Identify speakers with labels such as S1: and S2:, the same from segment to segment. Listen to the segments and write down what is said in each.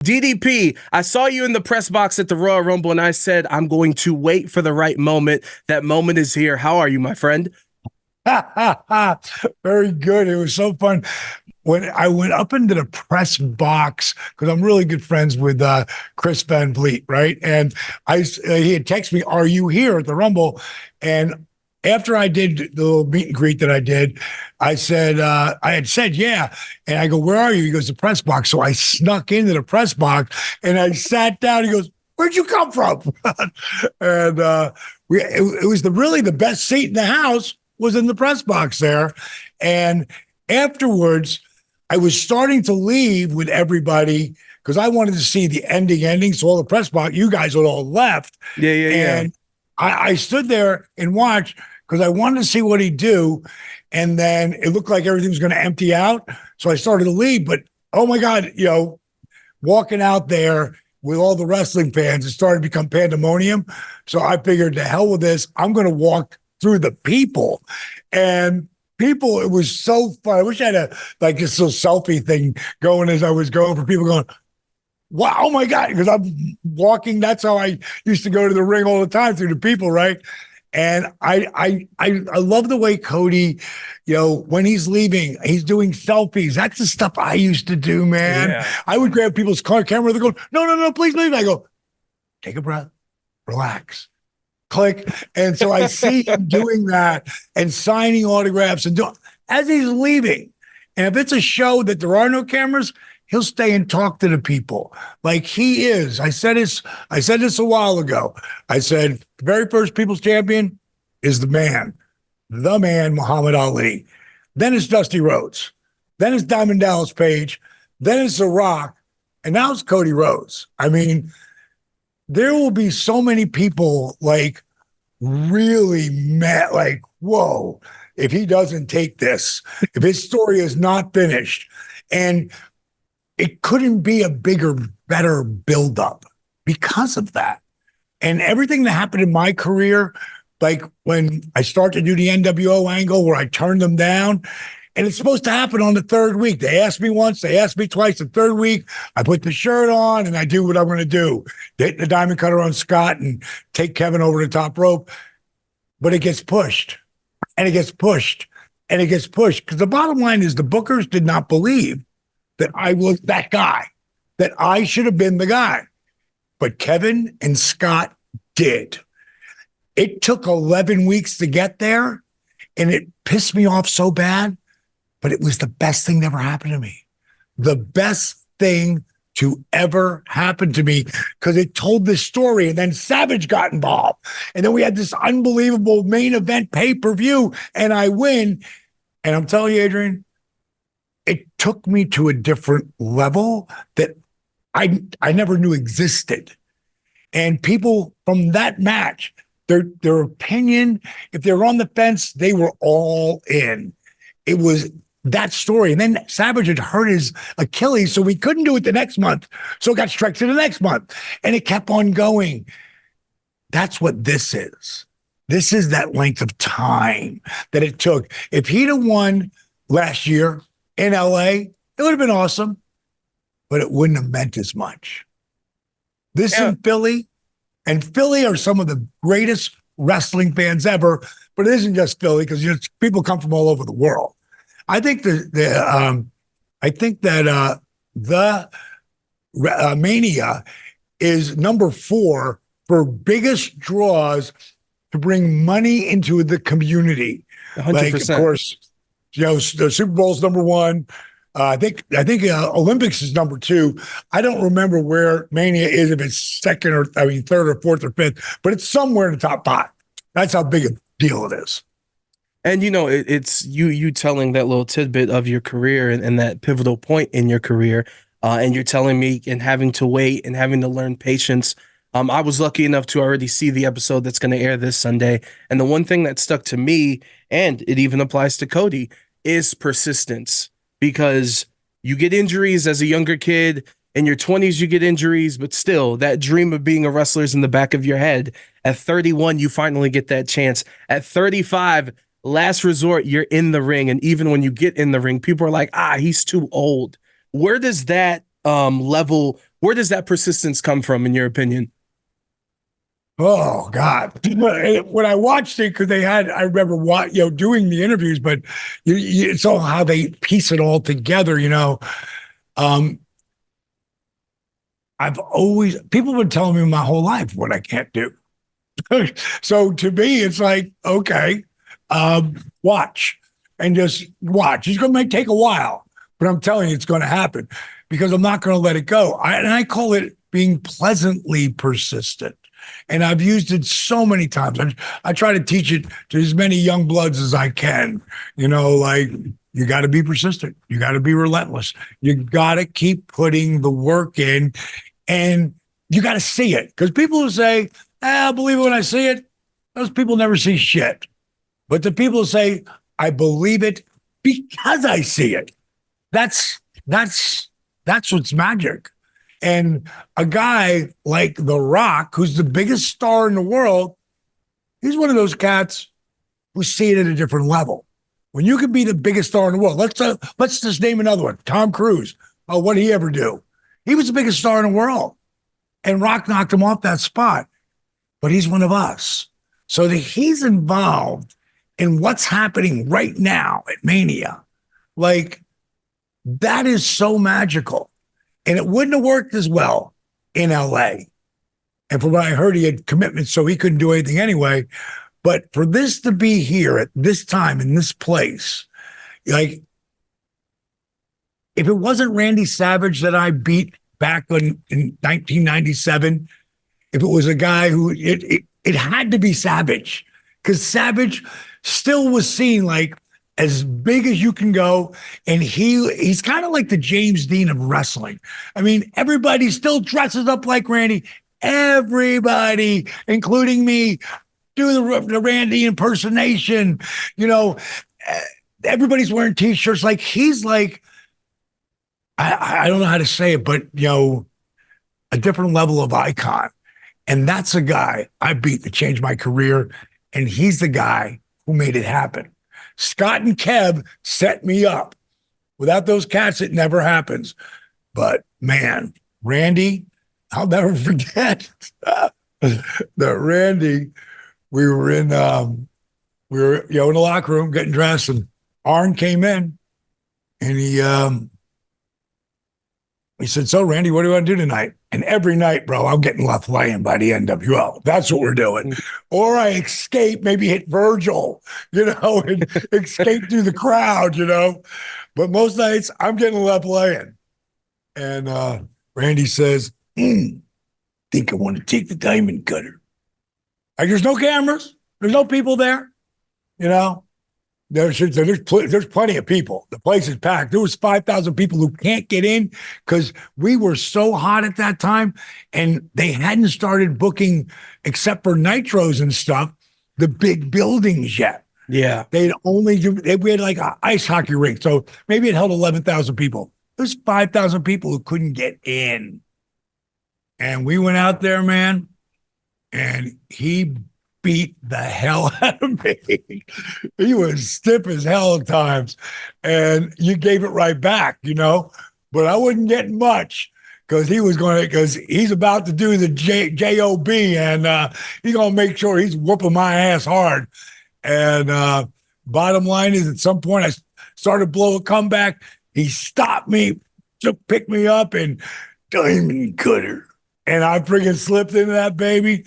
S1: DDP, I saw you in the press box at the Royal Rumble, and I said, I'm going to wait for the right moment. That moment is here. How are you, my friend?
S2: Very good. It was so fun. When I went up into the press box, because I'm really good friends with Chris Van Vliet, right? And he had texted me, "Are you here at the Rumble?" And after I did the little meet and greet that I did, I had said, yeah. And I go, "Where are you?" He goes, "The press box." So I snuck into the press box and I sat down. He goes, "Where'd you come from?" And it was really the best seat in the house was in the press box there. And afterwards, I was starting to leave with everybody because I wanted to see the ending. So all the press box, you guys had all left.
S1: Yeah.
S2: And I stood there and watched because I wanted to see what he'd do. And then it looked like everything was going to empty out. So I started to leave. But oh my God, walking out there with all the wrestling fans, it started to become pandemonium. So I figured, to hell with this. I'm going to walk through the people. And people, it was so fun. I wish I had this little selfie thing going as I was going, for people going, wow, oh my God, because I'm walking. That's how I used to go to the ring all the time, through the people, right? And I love the way Cody, when he's leaving, he's doing selfies. That's the stuff I used to do, man.
S1: Yeah.
S2: I would grab people's camera. They're going, no, please leave. I go, take a breath, relax, click. And so I see him doing that and signing autographs and as he's leaving. And if it's a show that there are no cameras, he'll stay and talk to the people like he is. I said this a while ago. I said, the very first people's champion is the man, Muhammad Ali. Then it's Dusty Rhodes. Then it's Diamond Dallas Page. Then it's The Rock. And now it's Cody Rhodes. I mean, there will be so many people like really mad, like, whoa, if he doesn't take this, if his story is not finished. And it couldn't be a bigger, better buildup because of that. And everything that happened in my career, like when I start to do the NWO angle where I turned them down, and it's supposed to happen on the third week. They asked me once, they asked me twice. The third week, I put the shirt on and I do what I'm going to do. Hit the diamond cutter on Scott and take Kevin over the top rope. But it gets pushed and it gets pushed and it gets pushed. Because the bottom line is the bookers did not believe that I was that guy, that I should have been the guy. But Kevin and Scott did. It took 11 weeks to get there, and it pissed me off so bad, but it was the best thing that ever happened to me. The best thing to ever happen to me, because it told this story, and then Savage got involved. And then we had this unbelievable main event pay-per-view, and I win. And I'm telling you, Adrian, it took me to a different level that I never knew existed. And people from that match, their opinion, if they were on the fence, they were all in. It was that story. And then Savage had hurt his Achilles, so we couldn't do it the next month. So it got stretched to the next month. And it kept on going. That's what this is. This is that length of time that it took. If he'd have won last year in LA, it would have been awesome, but it wouldn't have meant as much. This in Philly, and Philly are some of the greatest wrestling fans ever, but it isn't just Philly, because people come from all over the world. I think the Mania is number 4 for biggest draws to bring money into the community.
S1: 100%.
S2: Like, of course, the Super Bowl's number 1. I think Olympics is number 2. I don't remember where Mania is, if it's third or fourth or fifth, but it's somewhere in the top 5. That's how big a deal it is.
S1: And it's you telling that little tidbit of your career and that pivotal point in your career, and you're telling me and having to wait and having to learn patience. I was lucky enough to already see the episode that's going to air this Sunday, and the one thing that stuck to me, and it even applies to Cody, is persistence. Because you get injuries as a younger kid, in your 20s you get injuries, but still that dream of being a wrestler is in the back of your head. At 31, you finally get that chance. At 35, last resort, you're in the ring. And even when you get in the ring, people are like, he's too old. Where does that level Where does that persistence come from, in your opinion?
S2: Oh God! When I watched it, because I remember doing the interviews, but it's all how they piece it all together. Um, people have been telling me my whole life what I can't do. So to me, it's like, okay, watch and just watch. It's going to take a while, but I'm telling you, it's going to happen because I'm not going to let it go. And I call it being pleasantly persistent. And I've used it so many times. I try to teach it to as many young bloods as I can. Like you got to be persistent. You got to be relentless. You got to keep putting the work in, and you got to see it. Because people who say, I believe it when I see it, those people never see shit. But the people who say, I believe it because I see it, that's what's magic. And a guy like The Rock, who's the biggest star in the world, he's one of those cats who see it at a different level. When you can be the biggest star in the world, let's just name another one. Tom Cruise. Oh, what did he ever do? He was the biggest star in the world. And Rock knocked him off that spot. But he's one of us. So that he's involved in what's happening right now at Mania. Like, that is so magical. And it wouldn't have worked as well in LA. And from what I heard, he had commitments, so he couldn't do anything anyway. But for this to be here at this time in this place, like, if it wasn't Randy Savage that I beat back in 1997, if it was a guy who it had to be Savage, because Savage still was seen like as big as you can go. And he's kind of like the James Dean of wrestling. I mean, everybody still dresses up like Randy. Everybody, including me, do the Randy impersonation. Everybody's wearing T-shirts. Like, he's like, I don't know how to say it, but, a different level of icon. And that's a guy I beat to change my career. And he's the guy who made it happen. Scott and Kev set me up. Without those cats, it never happens. But man, Randy, I'll never forget that Randy, we were in the locker room getting dressed, and Arn came in and he said, so Randy, what do you want to do tonight? And every night, bro, I'm getting left laying by the NWO. That's what we're doing. Or I escape, maybe hit Virgil, and escape through the crowd, But most nights, I'm getting left laying. And Randy says, think I want to take the diamond cutter. Like, there's no cameras. There's no people there, There's plenty of people. The place is packed. There was 5,000 people who can't get in because we were so hot at that time, and they hadn't started booking, except for nitros and stuff, the big buildings yet.
S1: Yeah.
S2: We had like an ice hockey rink. So maybe it held 11,000 people. There's 5,000 people who couldn't get in. And we went out there, man, and he beat the hell out of me. He was stiff as hell at times, and you gave it right back, but I wasn't getting much because he's about to do the job, and he's going to make sure he's whooping my ass hard. And bottom line is, at some point I started to blow a comeback. He stopped me, picked me up, and diamond cutter. And I freaking slipped into that baby,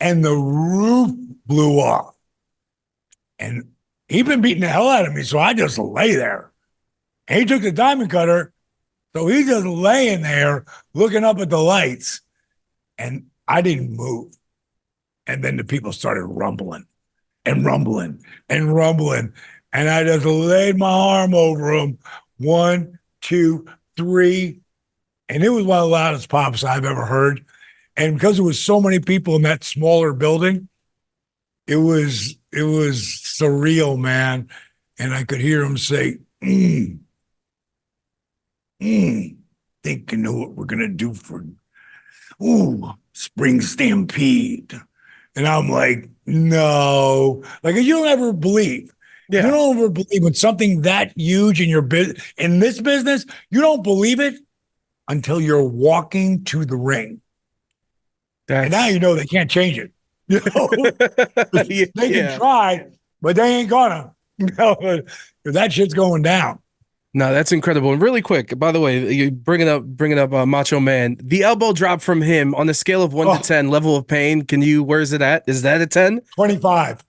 S2: and the roof blew off. And he'd been beating the hell out of me, so I just lay there. And he took the diamond cutter, so he's just laying there looking up at the lights. And I didn't move. And then the people started rumbling and rumbling and rumbling. And I just laid my arm over him. 1, 2, 3. And it was one of the loudest pops I've ever heard. And because there was so many people in that smaller building, it was surreal, man. And I could hear him say, think you know what we're gonna do for Spring Stampede. And I'm like, no. Like, you don't ever believe.
S1: Yeah.
S2: You don't ever believe when something that huge in your business, in this business, you don't believe it until you're walking to the ring. And now
S1: That's
S2: you know they can't change it. You know, they can
S1: yeah.
S2: try, but they ain't gonna. You know, that shit's going down.
S1: No, that's incredible. And really quick, by the way, you bringing up Macho Man. The elbow drop from him on a scale of 1 to 10, level of pain. Can you? Where is it at? Is that a 10?
S2: 25.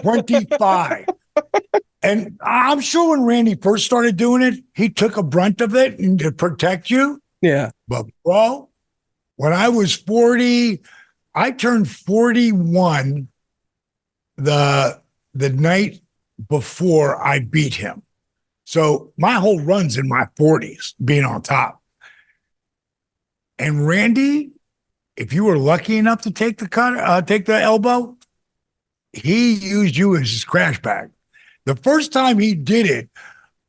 S2: 25. And I'm sure when Randy first started doing it, he took a brunt of it and to protect you.
S1: Yeah.
S2: But bro, when I was 40, I turned 41 the night before I beat him. So my whole run's in my 40s, being on top. And Randy, if you were lucky enough to take take the elbow, he used you as his crash bag. The first time he did it,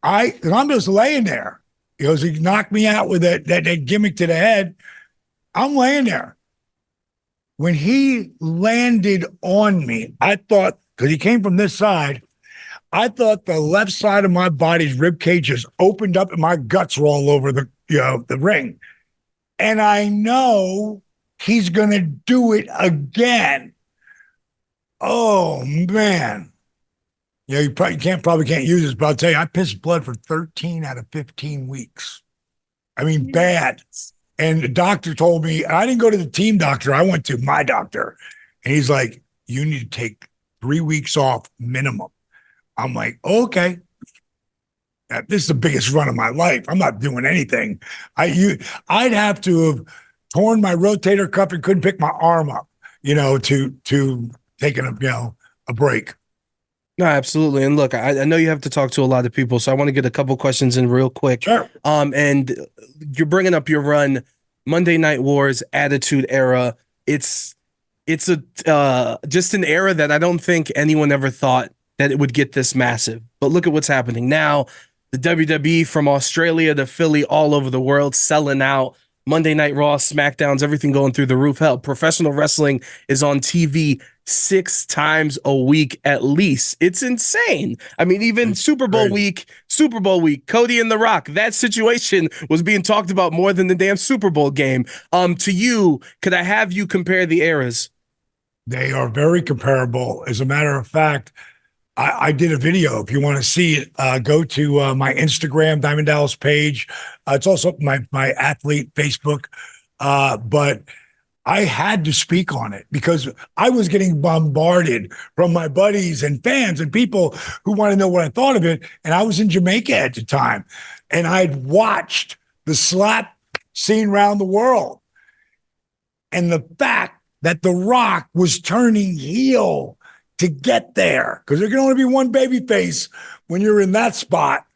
S2: I'm just laying there. He knocked me out with that gimmick to the head. I'm laying there. When he landed on me, I thought, because he came from this side, I thought the left side of my body's rib cage just opened up and my guts were all over the ring. And I know he's gonna do it again. Oh man. You probably can't use this, but I'll tell you, I pissed blood for 13 out of 15 weeks. I mean, bad. And the doctor told me, I didn't go to the team doctor, I went to my doctor. And he's like, you need to take 3 weeks off minimum. I'm like, okay. This is the biggest run of my life. I'm not doing anything. I'd have to have torn my rotator cuff and couldn't pick my arm up, to taking a break.
S1: No, absolutely. And look, I know you have to talk to a lot of people, so I want to get a couple questions in real quick.
S2: Sure.
S1: And you're bringing up your run, Monday Night Wars, Attitude Era. It's a just an era that I don't think anyone ever thought that it would get this massive. But look at what's happening now. The WWE from Australia to Philly, all over the world, selling out. Monday Night Raw, SmackDowns, everything going through the roof. Hell, professional wrestling is on TV 6 times a week at least. It's insane. I mean, even Super Bowl week, Cody and The Rock, that situation was being talked about more than the damn Super Bowl game. To you, could I have you compare the eras?
S2: They are very comparable. As a matter of fact, I did a video. If you want to see it, go to my Instagram, Diamond Dallas page. It's also my athlete Facebook. But I had to speak on it because I was getting bombarded from my buddies and fans and people who want to know what I thought of it. And I was in Jamaica at the time, and I'd watched the slap scene around the world. And the fact that The Rock was turning heel to get there, because there can only be one baby face when you're in that spot.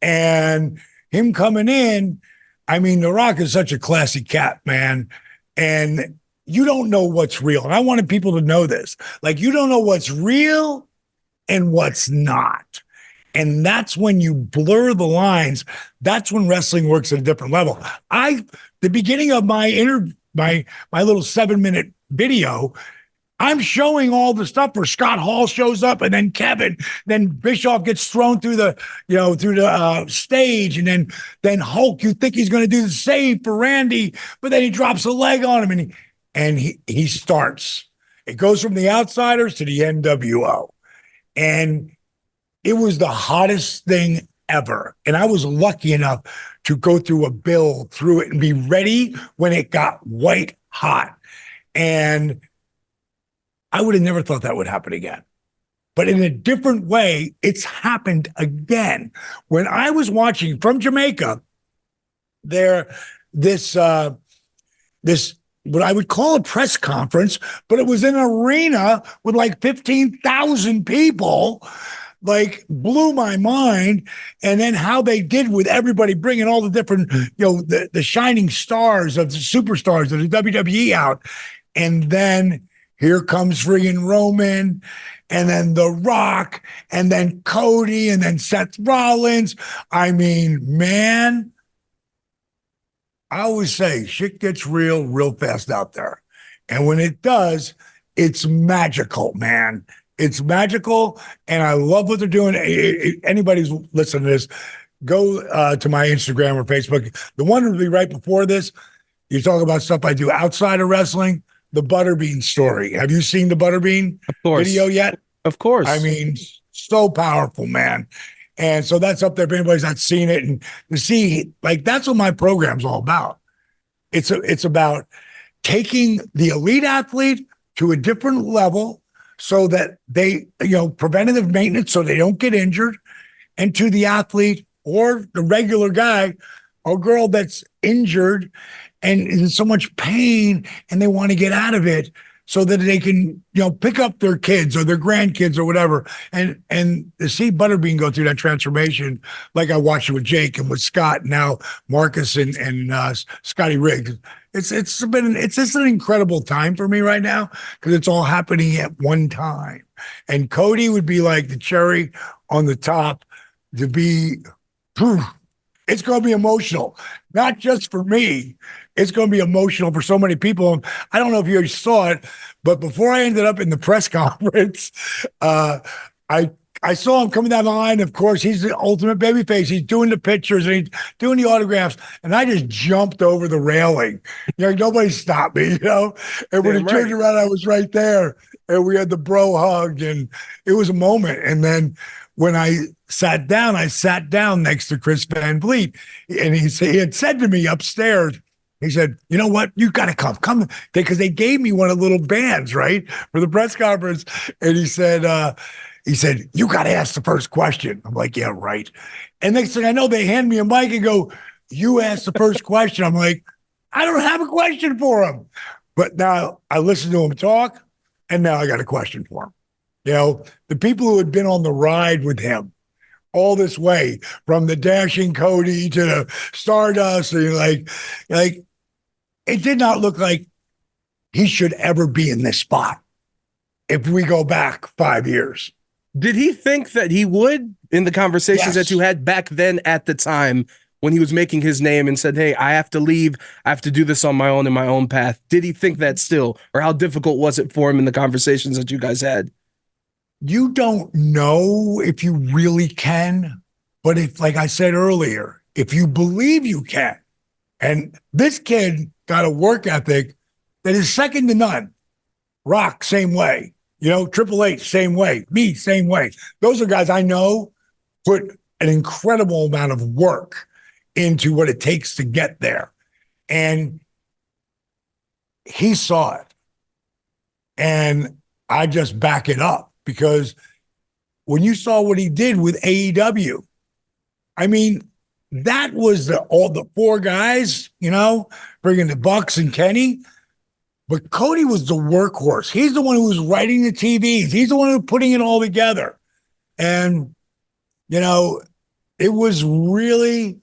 S2: And him coming in, I mean, The Rock is such a classy cat, man. And you don't know what's real. And I wanted people to know this. Like, you don't know what's real and what's not. And that's when you blur the lines. That's when wrestling works at a different level. The beginning of my little 7-minute video, I'm showing all the stuff where Scott Hall shows up, and then Kevin, then Bischoff gets thrown through the stage, and then Hulk. You think he's going to do the save for Randy, but then he drops a leg on him, and he starts. It goes from the Outsiders to the NWO, and it was the hottest thing ever. And I was lucky enough to go through a bill through it and be ready when it got white hot, and I would have never thought that would happen again. But in a different way, it's happened again. When I was watching from Jamaica, this what I would call a press conference, but it was an arena with like 15,000 people, like blew my mind. And then how they did with everybody bringing all the different, the shining stars of the superstars of the WWE out. And then here comes friggin' Roman, and then The Rock, and then Cody, and then Seth Rollins. I mean, man, I always say shit gets real fast out there. And when it does, it's magical, man. It's magical, and I love what they're doing. Anybody who's listening to this, go to my Instagram or Facebook. The one would be right before this. You talk about stuff I do outside of wrestling. The Butterbean story. Have you seen the Butterbean
S1: Of course.
S2: video yet?
S1: Of
S2: I
S1: course.
S2: mean, so powerful, man. And so that's up there if anybody's not seen it. And to see, like, that's what my program's all about. It's about taking the elite athlete to a different level so that they, preventative maintenance so they don't get injured, and to the athlete or the regular guy or girl that's injured and in so much pain and they want to get out of it so that they can, pick up their kids or their grandkids or whatever. And to see Butterbean go through that transformation, like I watched it with Jake and with Scott, now Marcus and Scotty Riggs. It's just an incredible time for me right now because it's all happening at one time. And Cody would be like the cherry on the top to be. It's going to be emotional, not just for me. It's going to be emotional for so many people. I don't know if you saw it, but before I ended up in the press conference, I saw him coming down the line. Of course, he's the ultimate babyface. He's doing the pictures and he's doing the autographs, and I just jumped over the railing. Nobody stopped me, And when he turned around, I was right there, and we had the bro hug, and it was a moment. And then when I sat down next to Chris Van Vliet, and he had said to me upstairs, he said, "You know what? You got to come, because they gave me one of the little bands, right, for the press conference." And he said, "You got to ask the first question." I'm like, "Yeah, right." And next thing I know, they hand me a mic and go, "You ask the first question." I'm like, "I don't have a question for him," but now I listen to him talk, and now I got a question for him. The people who had been on the ride with him all this way, from the Dashing Cody to the Stardust, and like it did not look like he should ever be in this spot if we go back 5 years.
S1: Did he think that he would, in the conversations
S2: Yes.
S1: that you had back then at the time when he was making his name and said, "Hey, I have to leave. I have to do this on my own in my own path"? Did he think that still, or how difficult was it for him in the conversations that you guys had?
S2: You don't know if you really can, but if, like I said earlier, if you believe you can, and this kid got a work ethic that is second to none. Rock, same way. Triple H, same way. Me, same way. Those are guys I know put an incredible amount of work into what it takes to get there. And he saw it. And I just back it up, because when you saw what he did with AEW, I mean, that was all the four guys, bringing the Bucks and Kenny. But Cody was the workhorse. He's the one who was writing the TVs. He's the one who was putting it all together. And, it was really,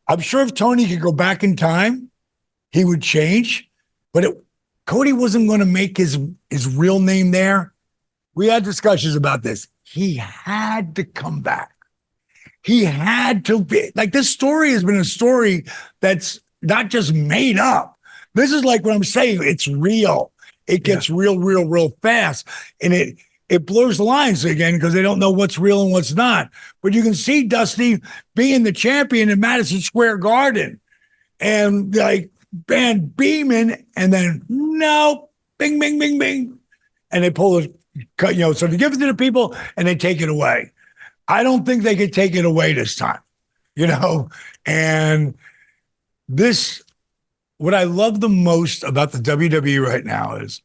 S2: I'm sure if Tony could go back in time, he would change. But Cody wasn't going to make his real name there. We had discussions about this. He had to come back. He had to be, like, this story has been a story that's not just made up. This is like what I'm saying. It's real. It gets real fast. And it blurs the lines again because they don't know what's real and what's not. But you can see Dusty being the champion in Madison Square Garden and like band beaming, and then no, bing, bing, bing, bing. And they pull it, so they give it to the people and they take it away. I don't think they could take it away this time, and this, what I love the most about the WWE right now is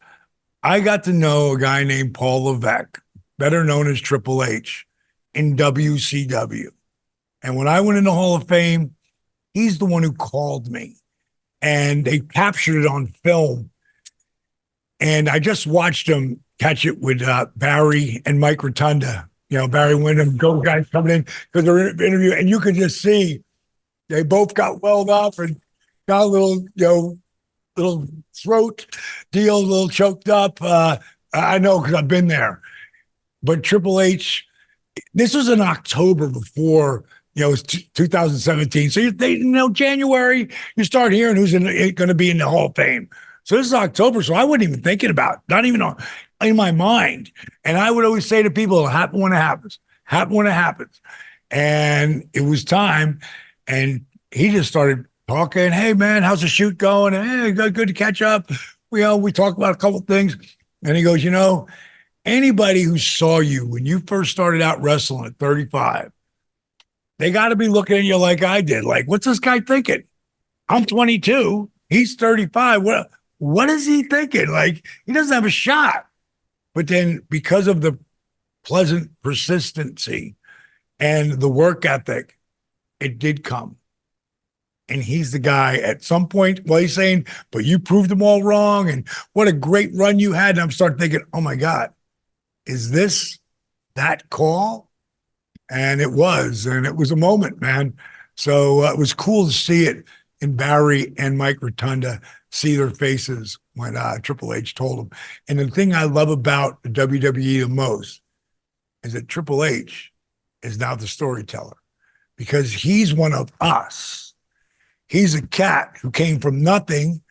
S2: I got to know a guy named Paul Levesque, better known as Triple H, in WCW. And when I went in the Hall of Fame, he's the one who called me, and they captured it on film. And I just watched him catch it with Barry and Mike Rotunda. Barry Windham, go guys coming in because they're interviewing, and you could just see they both got welled up and got a little, little throat deal, a little choked up. I know because I've been there. But Triple H, this was in October before, it was 2017. So January, you start hearing who's going to be in the Hall of Fame. So this is October, so I wasn't even thinking about it, not even in my mind. And I would always say to people, it'll happen when it happens. Happen when it happens. And it was time. And he just started talking. Hey, man, how's the shoot going? And, hey, good to catch up. We talked about a couple of things. And he goes, anybody who saw you when you first started out wrestling at 35, they got to be looking at you like I did. Like, what's this guy thinking? I'm 22. He's 35. What is he thinking? Like, he doesn't have a shot. But then because of the pleasant persistency and the work ethic, it did come. And he's the guy at some point, well, he's saying, but you proved them all wrong. And what a great run you had. And I'm starting thinking, oh my God, is this that call? And it was. And it was a moment, man. So it was cool to see it in Barry and Mike Rotunda, see their faces when Triple H told them. And the thing I love about the WWE the most is that Triple H is now the storyteller because he's one of us. He's a cat who came from nothing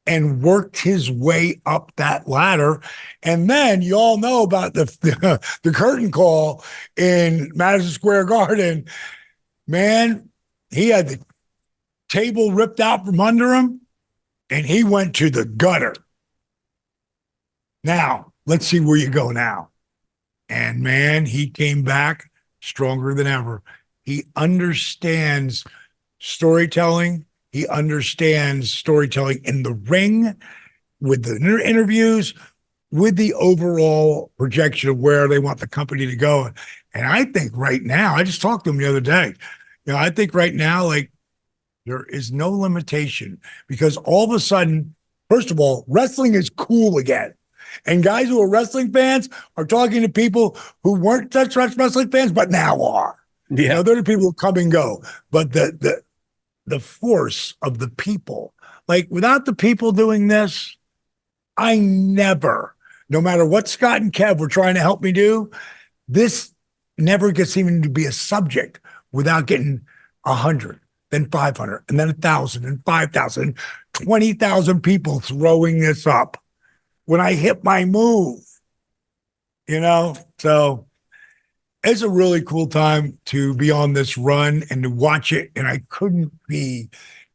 S2: and worked his way up that ladder. And then you all know about the curtain call in Madison Square Garden. Man, he had the table ripped out from under him and he went to the gutter. Now, let's see where you go now. And man, he came back stronger than ever. He understands storytelling. He understands storytelling in the ring, with the interviews, with the overall projection of where they want the company to go. And I think right now, I just talked to him the other day. I think right now, like, there is no limitation because all of a sudden, first of all, wrestling is cool again. And guys who are wrestling fans are talking to people who weren't such wrestling fans, but now are.
S1: Yeah.
S2: They're the people who come and go. But the force of the people, like without the people doing this, I never, no matter what Scott and Kev were trying to help me do, this never gets even to be a subject without getting 100, then 500, and then 1,000, and 5,000, 20,000 people throwing this up when I hit my move, So it's a really cool time to be on this run and to watch it. And I couldn't be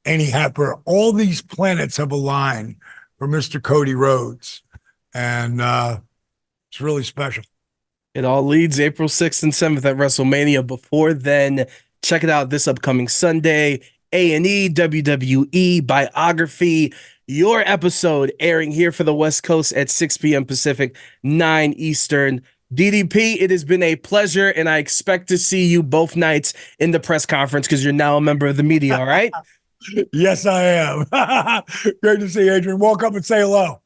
S2: any happier. All these planets have aligned for Mr. Cody Rhodes. And it's really special.
S1: It all leads April 6th and 7th at WrestleMania. Before then, check it out this upcoming Sunday. A&E WWE Biography, your episode airing here for the West Coast at 6 p.m. Pacific, 9 Eastern. DDP, it has been a pleasure, and I expect to see you both nights in the press conference because you're now a member of the media, all right?
S2: Yes, I am. Great to see you, Adrian. Walk up and say hello.